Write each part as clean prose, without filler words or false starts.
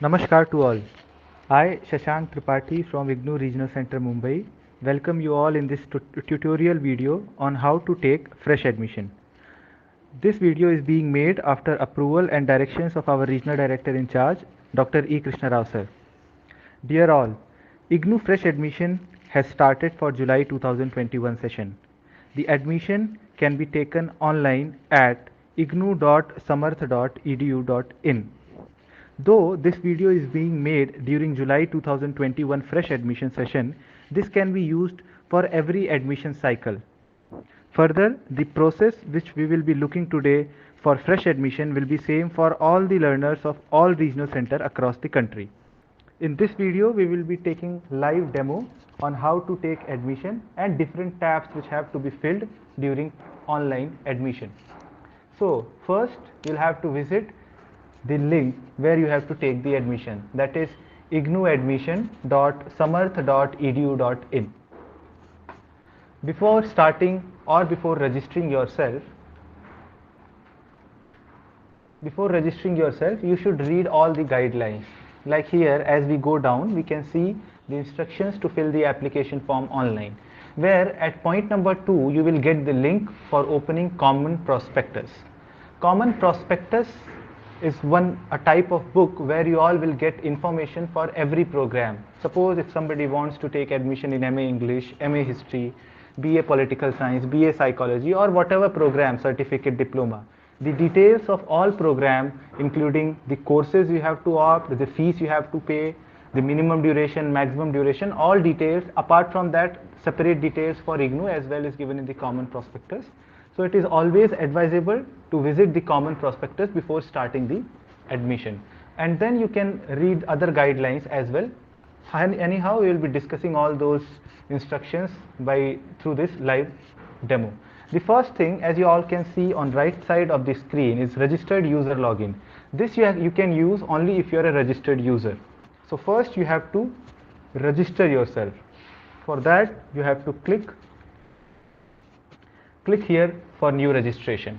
Namaskar to all. I, Shashank Tripathi from IGNOU Regional Center, Mumbai, welcome you all in this tutorial video on how to take fresh admission. This video is being made after approval and directions of our Regional Director in charge, Dr. E. Krishna Rao sir. Dear all, IGNOU Fresh Admission has started for July 2021 session. The admission can be taken online at ignou.samarth.edu.in. Though this video is being made during July 2021 fresh admission session, this can be used for every admission cycle. Further, the process which we will be looking today for fresh admission will be same for all the learners of all regional center across the country. In this video, we will be taking live demo on how to take admission and different tabs which have to be filled during online admission. So first you'll have to visit the link where you have to take the admission, that is ignouadmission.samarth.edu.in. Before starting or before registering yourself, you should read all the guidelines. Like here, as we go down, we can see the instructions to fill the application form online, where at point number 2 you will get the link for opening common prospectus. Common prospectus is a type of book where you all will get information for every program. Suppose if somebody wants to take admission in MA English, MA History, BA Political Science, BA Psychology, or whatever program, certificate, diploma, the details of all program, including the courses you have to opt, the fees you have to pay, the minimum duration, maximum duration, all details. Apart from that, separate details for IGNOU as well is given in the common prospectus. So it is always advisable to visit the common prospectus before starting the admission, and then you can read other guidelines as well. And anyhow, we will be discussing all those instructions through this live demo. The first thing, as you all can see on right side of the screen, is registered user login. This you can use only if you are a registered user. So first you have to register yourself. For that you have to click here for new registration.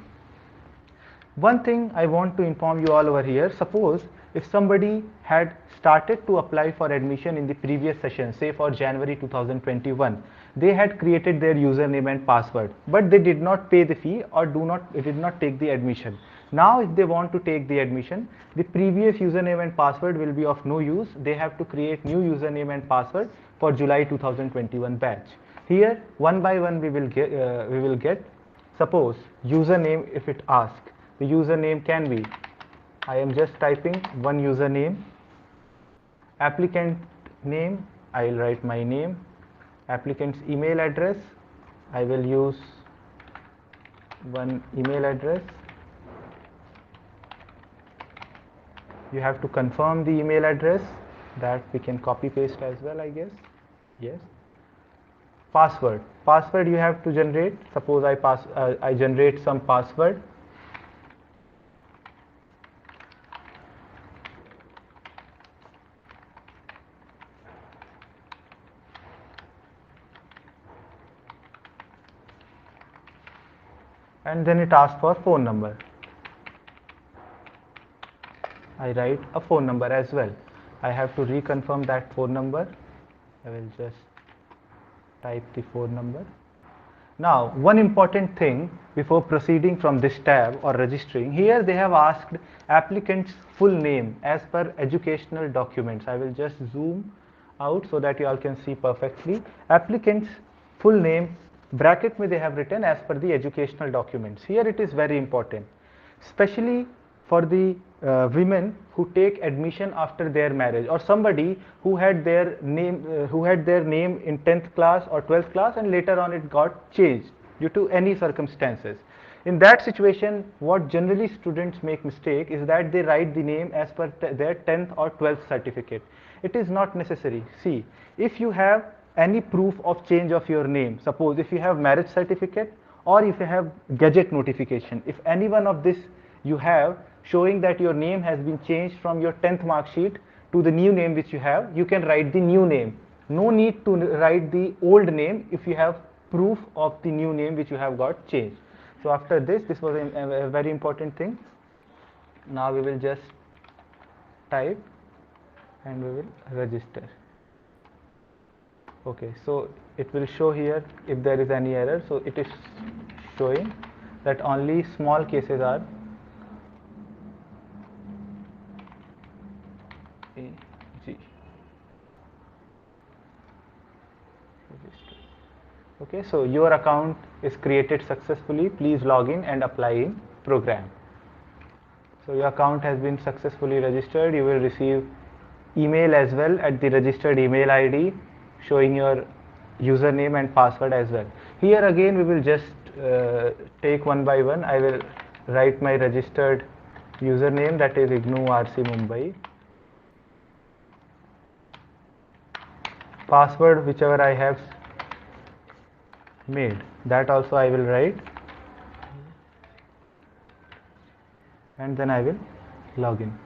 One thing I want to inform you all over here, suppose if somebody had started to apply for admission in the previous session, say for January 2021, they had created their username and password, but they did not pay the fee or did not take the admission. Now if they want to take the admission, the previous username and password will be of no use. They have to create new username and password for July 2021 batch. Here one by one we will get suppose username. If it asks, the username can be, I am just typing one username. Applicant name, I will write my name. Applicant's email address, I will use one email address. You have to confirm the email address, that we can copy paste as well, I guess. Yes. Password you have to generate. Suppose I generate some password. And then it asks for phone number. I write a phone number as well. I have to reconfirm that phone number. I will just type the phone number. Now one important thing before proceeding from this tab or registering, here they have asked applicant's full name as per educational documents. I will just zoom out so that you all can see perfectly. Applicant's full name, bracket mein they have written as per the educational documents. Here it is very important, especially for the women who take admission after their marriage, or somebody who had their name in 10th class or 12th class and later on it got changed due to any circumstances. In that situation, what generally students make mistake is that they write the name as per their 10th or 12th certificate. It is not necessary. See, if you have any proof of change of your name, suppose if you have marriage certificate or if you have gazette notification, if any one of this you have showing that your name has been changed from your 10th mark sheet to the new name which you have, you can write the new name. No need to write the old name if you have proof of the new name which you have got changed. So after this was a very important thing. Now we will just type and we will register. Okay, so it will show here if there is any error. So it is showing that only small cases are AG. Okay, so your account is created successfully. Please log in and apply in program. So your account has been successfully registered. You will receive email as well at the registered email ID showing your username and password as well. Here again we will just take one by one. I will write my registered username, that is IGNOU RC Mumbai. Password whichever I have made, that also I will write, and then I will log in.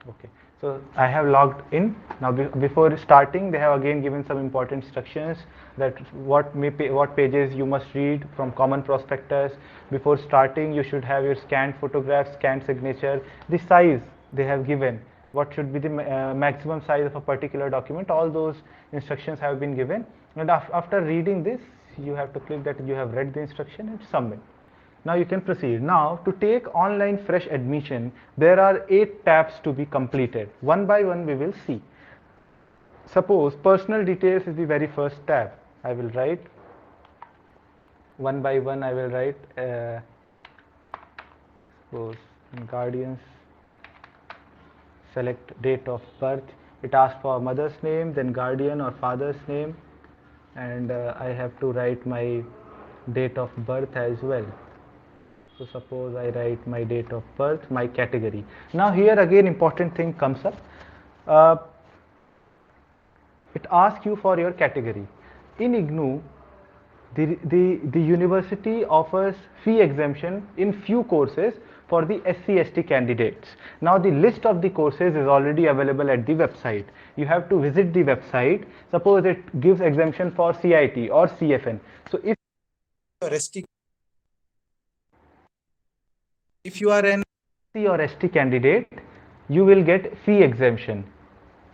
Okay, so I have logged in. Now before starting they have again given some important instructions that what pages you must read from common prospectus. Before starting you should have your scanned photograph, scanned signature, the size they have given, what should be the maximum size of a particular document. All those instructions have been given, and after reading this you have to click that you have read the instruction and submit. Now you can proceed. Now to take online fresh admission, there are 8 tabs to be completed. One by one we will see. Suppose personal details is the very first tab. I will write one by one. I will write suppose guardians, select date of birth. It asks for mother's name, then guardian or father's name, and I have to write my date of birth as well. So suppose I write my date of birth, my category. Now here again important thing comes up. It asks you for your category. In IGNOU, the university offers fee exemption in few courses for the SC/ST candidates. Now the list of the courses is already available at the website. You have to visit the website. Suppose it gives exemption for CIT or CFN. So if you are an SC or ST candidate, you will get fee exemption.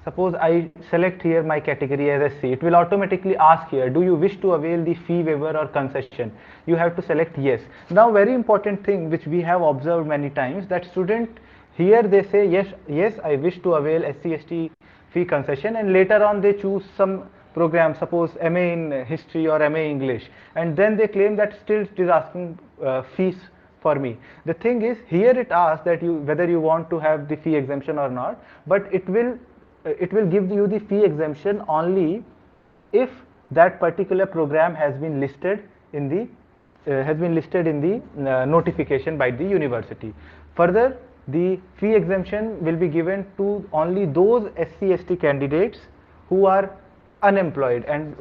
Suppose I select here my category as SC, it will automatically ask here, do you wish to avail the fee waiver or concession? You have to select yes. Now very important thing which we have observed many times, that student here they say yes I wish to avail SC/ST fee concession, and later on they choose some program, suppose MA in history or MA English, and then they claim that still it is asking fees for me. The thing is here it asks that whether you want to have the fee exemption or not, but it will give you the fee exemption only if that particular program has been listed in the notification by the university. Further, the fee exemption will be given to only those SC/ST candidates who are unemployed and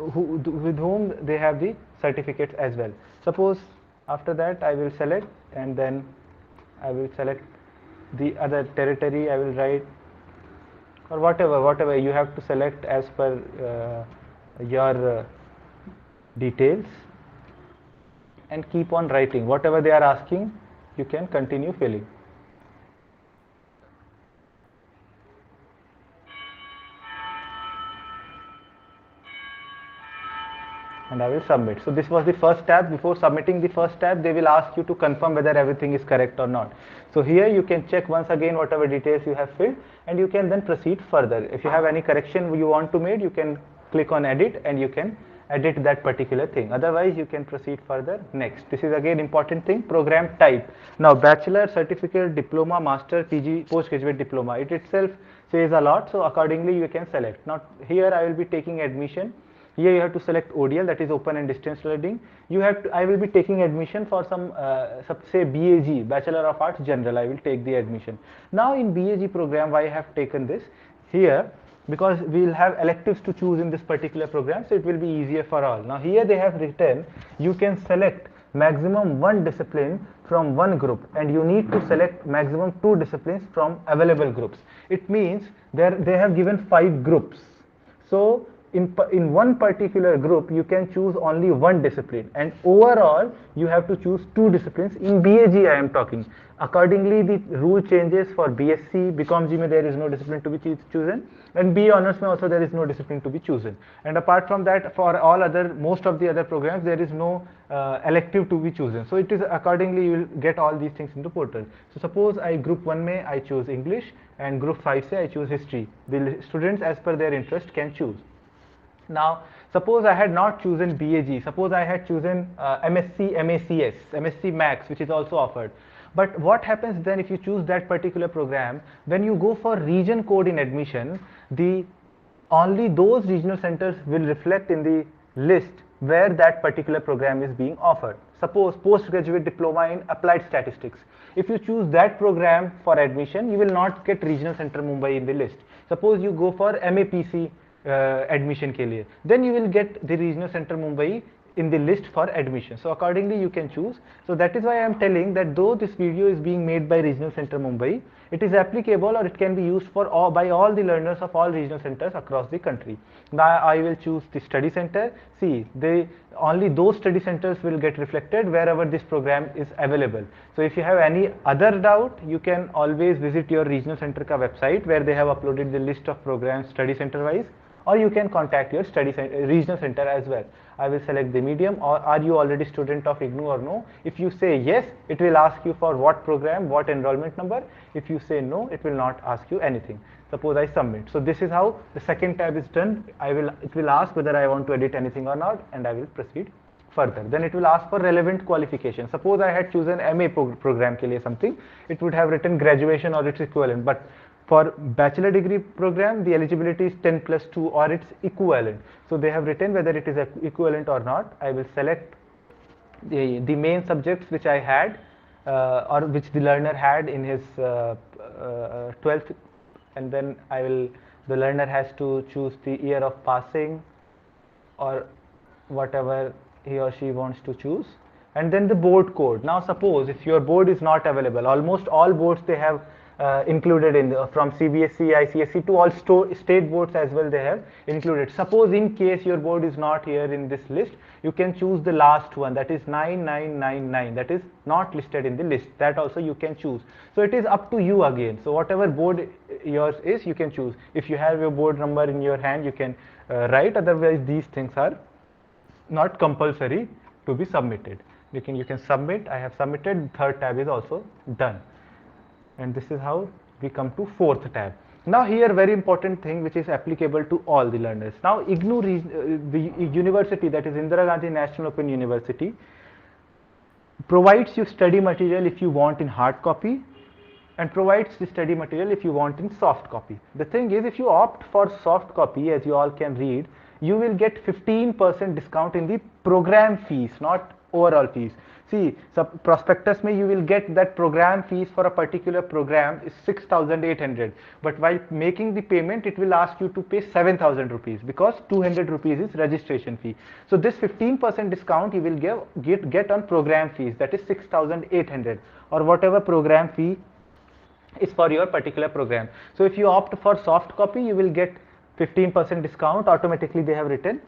with whom they have the certificates as well. Suppose after that I will select, and then I will select the other territory. I will write, or whatever you have to select as per your details, and keep on writing whatever they are asking. You can continue filling, and I will submit. So this was the first tab. Before submitting the first tab, they will ask you to confirm whether everything is correct or not. So here you can check once again whatever details you have filled, and you can then proceed further. If you have any correction you want to make, you can click on edit and you can edit that particular thing. Otherwise you can proceed further. Next, this is again important thing, program type. Now bachelor, certificate, diploma, master, PG, postgraduate diploma, it itself says a lot, so accordingly you can select. Now here I will be taking admission. Here you have to select ODL, that is open and distance learning. I will be taking admission for some say BAG, Bachelor of Arts General. I will take the admission. Now in BAG program, why I have taken this here, because we will have electives to choose in this particular program, so it will be easier for all. Now here they have written you can select maximum 1 discipline from one group, and you need to select maximum 2 disciplines from available groups. It means they have given 5 groups. So in one particular group you can choose only one discipline, and overall you have to choose two disciplines. In BAG I am talking. Accordingly, the rule changes for BSc, BCom G there is no discipline to be chosen, and BA Honors also there is no discipline to be chosen. And apart from that, for all other, most of the other programs, there is no elective to be chosen. So it is accordingly you will get all these things in the portal. So suppose I group 1 mein I choose English, and group 5 say I choose history. The students as per their interest can choose. Now, suppose I had not chosen BAG, suppose I had chosen MSc MACS, MSc Max, which is also offered. But what happens then if you choose that particular program? When you go for region code in admission, only those regional centers will reflect in the list where that particular program is being offered. Suppose postgraduate diploma in applied statistics. If you choose that program for admission, you will not get regional center Mumbai in the list. Suppose you go for MAPC admission के लिए, then you will get the regional center Mumbai in the list for admission. So accordingly you can choose. So that is why I am telling that though this video is being made by regional center Mumbai, it is applicable or it can be used for by all the learners of all regional centers across the country. Now I will choose the study center. See, only those study centers will get reflected wherever this program is available. So if you have any other doubt, you can always visit your regional center ka website where they have uploaded the list of programs study center wise, or you can contact your regional center as well. I will select the medium, or are you already student of IGNOU or no. If you say yes, it will ask you for what program, what enrollment number. If you say no, it will not ask you anything. Suppose I submit. So this is how the second tab is done. It will ask whether I want to edit anything or not, and I will proceed further. Then it will ask for relevant qualification. Suppose I had chosen MA program ke liye something, it would have written graduation or its equivalent, but for bachelor degree program, the eligibility is 10+2 or its equivalent. So they have written whether it is equivalent or not. I will select the main subjects which I had or which the learner had in his 12th, and then the learner has to choose the year of passing or whatever he or she wants to choose, and then the board code. Now suppose if your board is not available, almost all boards they have included in from CBSE, ICSE to all state boards as well they have included. Suppose in case your board is not here in this list, you can choose the last one, that is 9999, that is not listed in the list. That also you can choose. So it is up to you again. So whatever board yours is, you can choose. If you have your board number in your hand, you can write. Otherwise these things are not compulsory to be submitted. You can submit. I have submitted. Third tab is also done. And this is how we come to fourth tab. Now here very important thing which is applicable to all the learners. Now IGNOU, the university, that is Indira Gandhi National Open University, provides you study material if you want in hard copy, and provides the study material if you want in soft copy. The thing is, if you opt for soft copy, as you all can read, you will get 15% discount in the program fees, not overall fees. See, prospectus mein you will get that program fees for a particular program is 6,800, but while making the payment it will ask you to pay 7,000 rupees because 200 rupees is registration fee. So this 15% discount you will get on program fees, that is 6,800, or whatever program fee is for your particular program. So if you opt for soft copy, you will get 15% discount automatically, they have written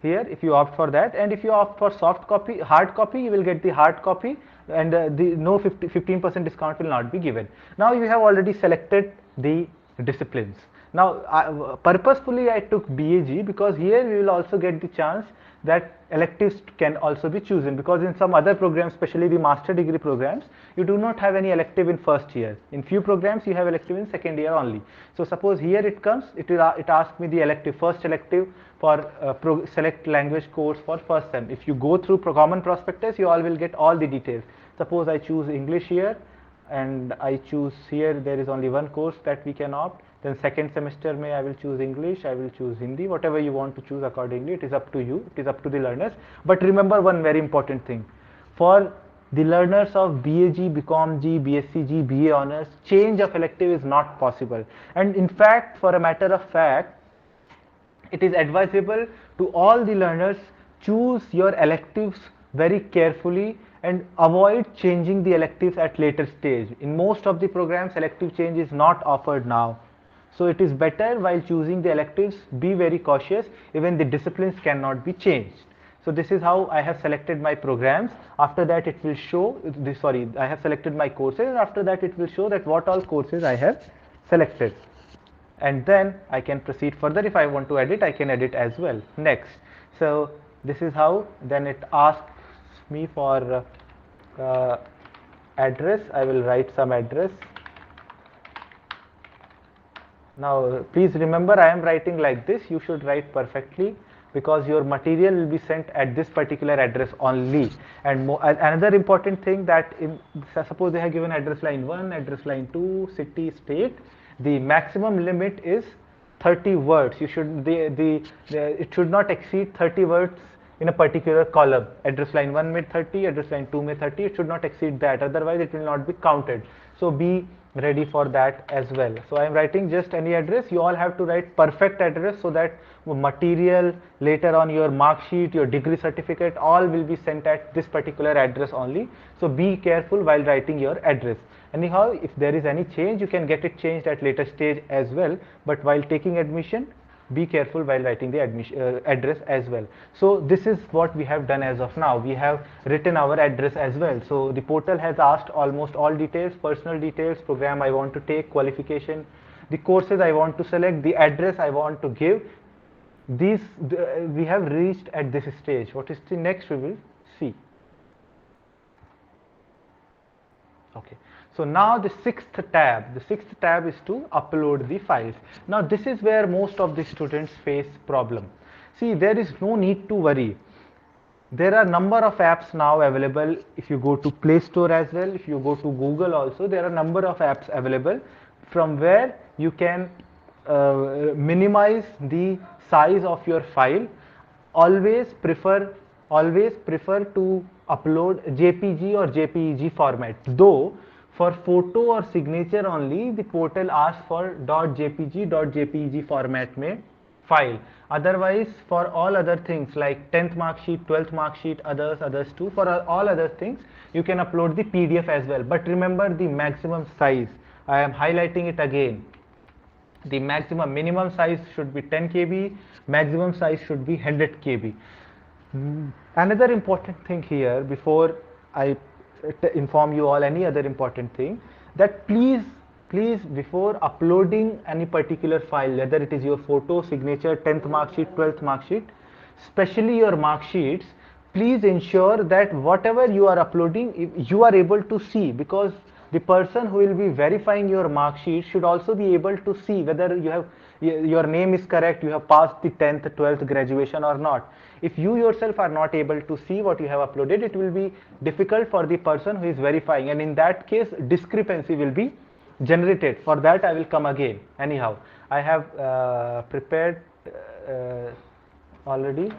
here if you opt for that. And if you opt for soft copy, hard copy, you will get the hard copy, and no 15% discount will not be given. Now you have already selected the disciplines. Now purposefully I took BAG because here we will also get the chance that electives can also be chosen, because in some other programs, especially the master degree programs, you do not have any elective in first year. In few programs you have elective in second year only. So suppose here it comes, it asks me the elective, first elective for select language course for first sem. If you go through common prospectus, you all will get all the details. Suppose I choose English here, and I choose here there is only one course that we can opt. Then second semester I will choose English, I will choose Hindi, whatever you want to choose accordingly. It is up to you, it is up to the learners. But remember one very important thing, for the learners of BAG, BCom G, BSc G, BA Honors, change of elective is not possible. And in fact, for a matter of fact, it is advisable to all the learners, choose your electives very carefully and avoid changing the electives at later stage. In most of the programs, elective change is not offered now. So it is better while choosing the electives, be very cautious, even the disciplines cannot be changed. So this is how I have selected my programs. After that it will show, I have selected my courses, and after that it will show that what all courses I have selected. And then I can proceed further. If I want to edit, I can edit as well. Next. So this is how, then it asks me for address. I will write some address. Now please remember, I am writing like this. You should write perfectly, because your material will be sent at this particular address only. And another important thing, that suppose they have given address line 1, address line 2, city, state, the maximum limit is 30 words. You should it should not exceed 30 words in a particular column. Address line 1 may 30, address line 2 may 30. It should not exceed that, otherwise it will not be counted. So be ready for that as well. So I am writing just any address. You all have to write perfect address, so that material later on, your mark sheet, your degree certificate, all will be sent at this particular address only. So be careful while writing your address. Anyhow, if there is any change, you can get it changed at later stage as well, but while taking admission, be careful while writing the address as well. So this is what we have done as of now. We have written our address as well. So the portal has asked almost all details: personal details, program I want to take, qualification, the courses I want to select, the address I want to give. We have reached at this stage. What is the next we will see? Okay. So now the sixth tab is to upload the files. Now this is where most of the students face problem. See, there is no need to worry. There are number of apps now available. If you go to Play Store as well, if you go to Google also, there are number of apps available from where you can minimize the size of your file. Always prefer to upload JPG or JPEG format. Though for photo or signature only, the portal asks for .jpg, .jpeg format में file. Otherwise, for all other things like 10th mark sheet, 12th mark sheet, others too, for all other things, you can upload the PDF as well. But remember the maximum size. I am highlighting it again. The minimum size should be 10 KB, maximum size should be 100 KB. Another important thing here, before I inform you all any other important thing, that please before uploading any particular file, whether it is your photo, signature, 10th mark sheet, 12th mark sheet, especially your mark sheets, please ensure that whatever you are uploading, you are able to see, because the person who will be verifying your mark sheet should also be able to see whether your name is correct, you have passed the 10th, 12th graduation or not. If you yourself are not able to see what you have uploaded, it will be difficult for the person who is verifying, and in that case discrepancy will be generated. For that I will come again. Anyhow, I have prepared already.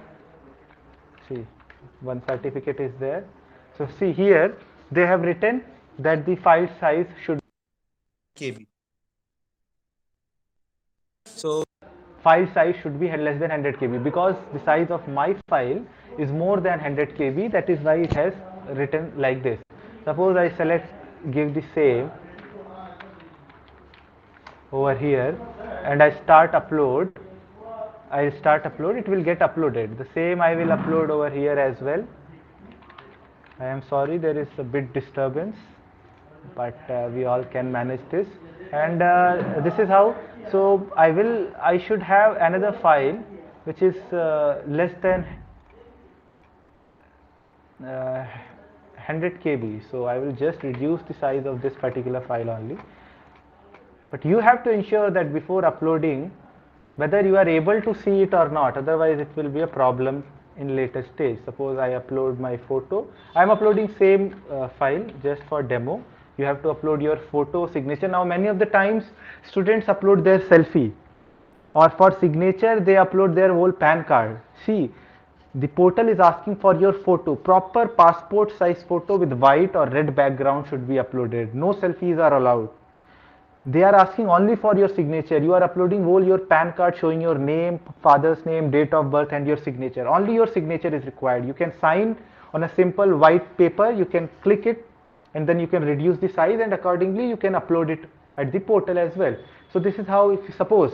See, one certificate is there. So see here, they have written that the file size should KB. So file size should be less than 100 KB, because the size of my file is more than 100 KB. That is why it has written like this. Suppose I give the same over here, and I start upload. It will get uploaded. The same I will upload over here as well. I am sorry, there is a bit disturbance, but we all can manage this. And this is how. So I should have another file which is less than 100 KB. So I will just reduce the size of this particular file only. But you have to ensure that before uploading, whether you are able to see it or not, otherwise it will be a problem in later stage. Suppose I upload my photo. I am uploading same file just for demo. You have to upload your photo, signature. Now many of the times students upload their selfie, or for signature they upload their whole PAN card. See, the portal is asking for your photo. Proper passport size photo with white or red background should be uploaded. No selfies are allowed. They are asking only for your signature. You are uploading whole your PAN card showing your name, father's name, date of birth and your signature. Only your signature is required. You can sign on a simple white paper, you can click it, and then you can reduce the size, and accordingly you can upload it at the portal as well. So this is how, if you suppose,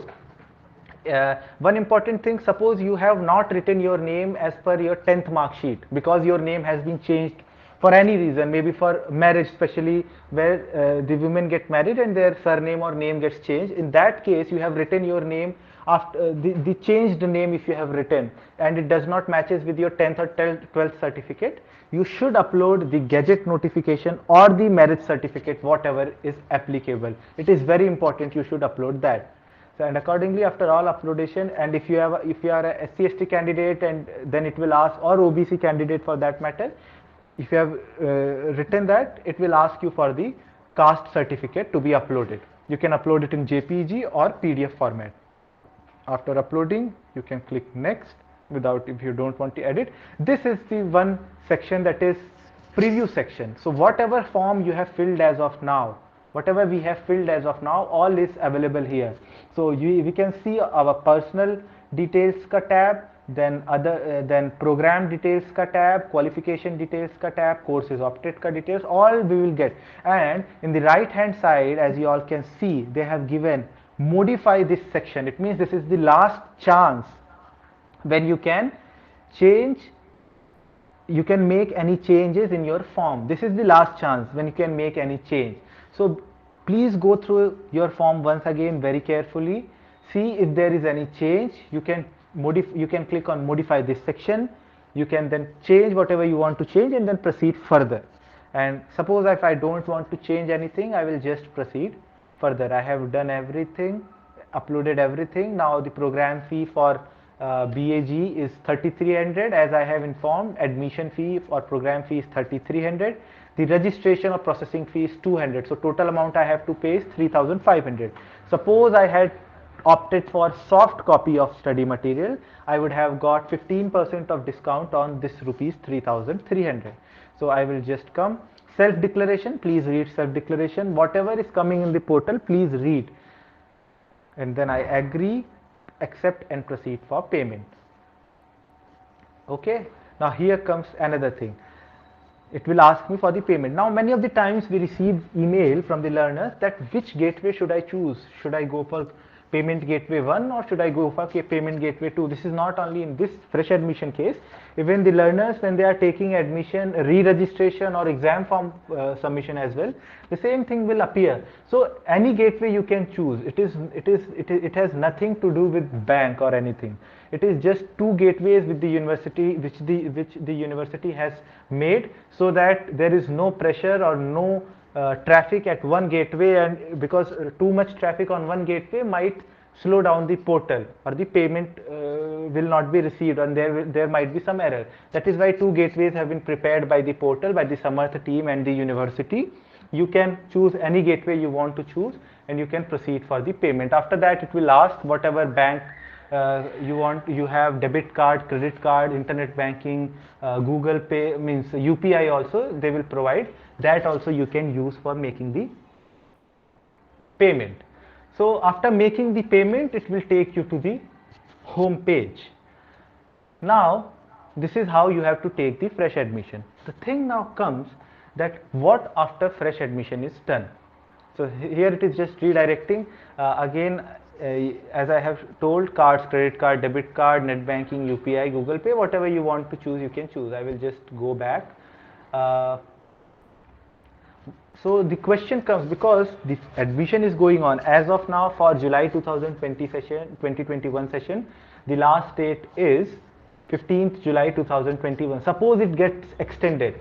one important thing, suppose you have not written your name as per your 10th mark sheet because your name has been changed for any reason, maybe for marriage, especially where the women get married and their surname or name gets changed. In that case, you have written your name after the changed name, if you have written and it does not matches with your 10th or 12th certificate, you should upload the gazette notification or the marriage certificate, whatever is applicable. It is very important, you should upload that. So, and accordingly, after all uploadation, and if you are a SC/ST candidate, and then it will ask, or OBC candidate for that matter, if you have written that, it will ask you for the caste certificate to be uploaded. You can upload it in JPG or PDF format. After uploading, you can click next without, if you don't want to edit. This is the one section, that is preview section. So whatever form you have filled as of now, whatever we have filled as of now, all is available here. So we can see our personal details ka tab, then then program details ka tab, qualification details ka tab, courses opted ka details, all we will get. And in the right hand side, as you all can see, they have given modify this section. It means this is the last chance when you can change, you can make any changes in your form. This is the last chance when you can make any change. So please go through your form once again very carefully, see if there is any change. You can click on modify this section, you can then change whatever you want to change and then proceed further. And suppose if I don't want to change anything, I will just proceed further. I have done everything, uploaded everything. Now the program fee for BAG is 3300, as I have informed. Admission fee or program fee is 3300. The registration or processing fee is 200. So total amount I have to pay is 3500. Suppose I had opted for soft copy of study material, I would have got 15% of discount on this rupees 3300. So I will just come self declaration. Please read self declaration. Whatever is coming in the portal, please read. And then I agree, accept and proceed for payment. Okay. Now here comes another thing. It will ask me for the payment. Now many of the times we receive email from the learners that which gateway should I choose? Should I go for payment gateway 1 or should I go for payment gateway 2? This is not only in this fresh admission case, even the learners when they are taking admission, re-registration or exam form submission as well, the same thing will appear. So any gateway you can choose. It has nothing to do with bank or anything. It is just two gateways with the university, which the university has made, so that there is no pressure or no traffic at one gateway, and because too much traffic on one gateway might slow down the portal, or the payment will not be received, and there might be some error. That is why two gateways have been prepared by the portal, by the Samarth team and the university. You can choose any gateway you want to choose and you can proceed for the payment. After that, it will ask whatever bank you want. You have debit card, credit card, internet banking, Google Pay, means UPI also they will provide. That also you can use for making the payment. So after making the payment, it will take you to the home page. Now this is how you have to take the fresh admission. The thing now comes that what after fresh admission is done. So here it is just redirecting again. As I have told, cards, credit card, debit card, net banking, UPI, Google Pay, whatever you want to choose, you can choose. I will just go back. So the question comes, because the admission is going on as of now for July 2021 session, the last date is 15th July 2021. Suppose it gets extended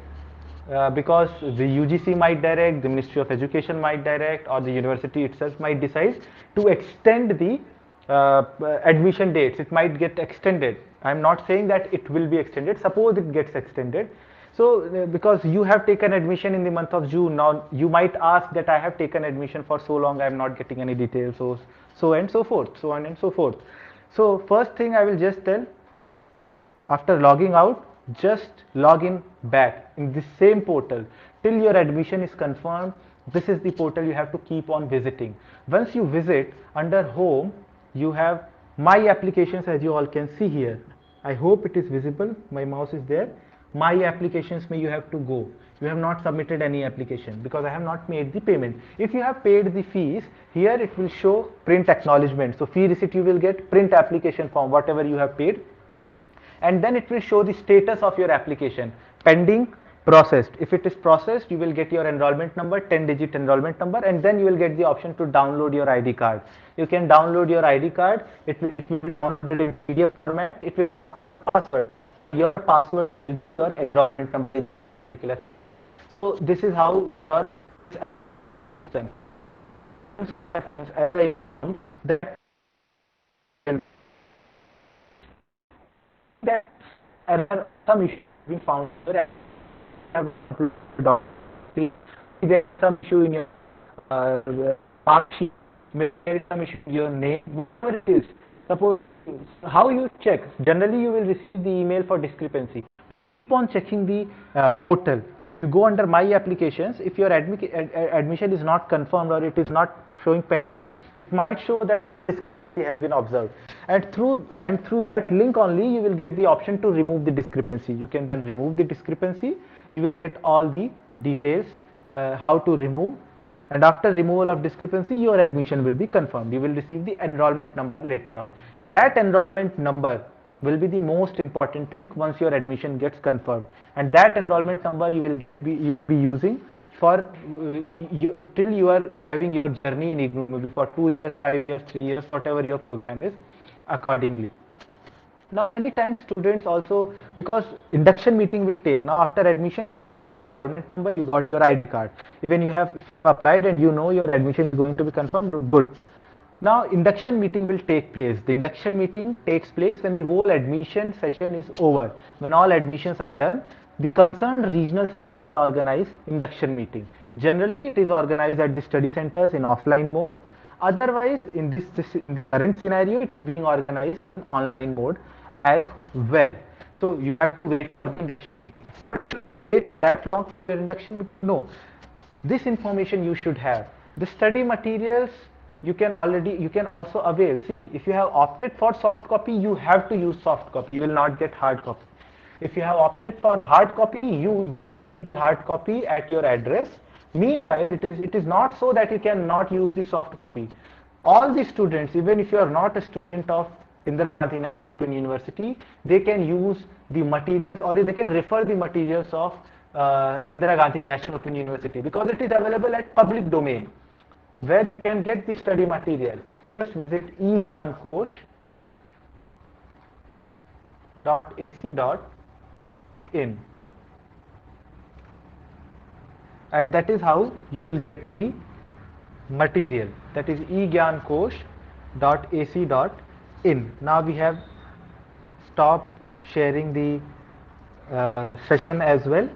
because the UGC might direct, the Ministry of Education might direct, or the university itself might decide to extend the admission dates. It might get extended. I am not saying that it will be extended. Suppose it gets extended. So because you have taken admission in the month of June, now you might ask that I have taken admission for so long, I am not getting any details, so and so forth, so on and so forth. So first thing I will just tell, after logging out, just log in back in the same portal till your admission is confirmed. This is the portal you have to keep on visiting. Once you visit, under home you have my applications, as you all can see here. I hope it is visible. My mouse is there. My applications may you have to go. You have not submitted any application because I have not made the payment. If you have paid the fees, here it will show print acknowledgement. So fee receipt you will get, print application form, whatever you have paid, and then it will show the status of your application, pending, processed. If it is processed, you will get your enrollment number, 10-digit enrollment number, and then you will get the option to download your ID card. You can download your ID card. It will be downloaded in PDF format. It will password. Your password is your enrollment number. So this is how your that error, some issue being found there, have there's some issue in your mark sheet, there is some issue in your name, whatever it is. Suppose, how you check? Generally, you will receive the email for discrepancy. Keep on checking the portal. You go under My Applications. If your admission is not confirmed or it is not showing pending, it might show that discrepancy has been observed. And through that link only, you will get the option to remove the discrepancy. You can then remove the discrepancy. You will get all the details how to remove. And after removal of discrepancy, your admission will be confirmed. You will receive the enrollment number later on. That enrollment number will be the most important once your admission gets confirmed, and that enrollment number you will be using for till you are having your journey in IGNOU, maybe for 2 years, 5 years, 3 years, whatever your program is, accordingly. Now, many times students also, because induction meeting will take, now after admission, number, you got your ID card. Even you have applied and you know your admission is going to be confirmed, good. Now induction meeting will take place. The induction meeting takes place when the whole admission session is over. When all admissions are done, the concerned regional organize induction meeting. Generally, it is organized at the study centers in offline mode. Otherwise, in the current scenario, it is being organized in online mode as well. So you have to wait for the that long for induction? No. This information you should have. The study materials you can also avail. See, if you have opted for soft copy, you have to use soft copy. You will not get hard copy. If you have opted for hard copy, you get hard copy at your address. Meanwhile, it is not so that you cannot use the soft copy. All the students, even if you are not a student of Indira Gandhi University, they can use the materials or they can refer the materials of Indira Gandhi National Open University because it is available at public domain where you can get the study material. Just visit egyankosh.ac.in and that is how you will get the material. That is egyankosh.ac.in. Now we have stopped sharing the session as well.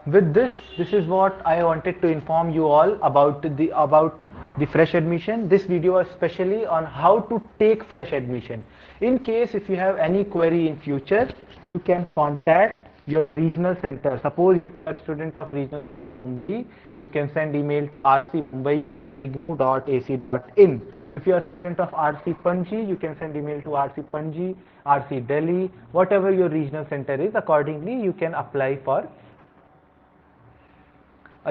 With this is what I wanted to inform you all about the fresh admission. This video was specially on how to take fresh admission. In case if you have any query in future, you can contact your regional center. Suppose you are a student of regional Mumbai, you can send email to rcmumbai@ac.in. If you are a student of RC Panji, you can send email to RC Panji, RC Delhi, whatever your regional center is. Accordingly, you can apply for.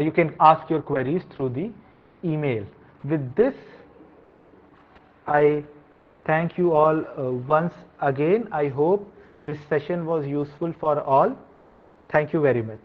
You can ask your queries through the email. With this, I thank you all once again. I hope this session was useful for all. Thank you very much.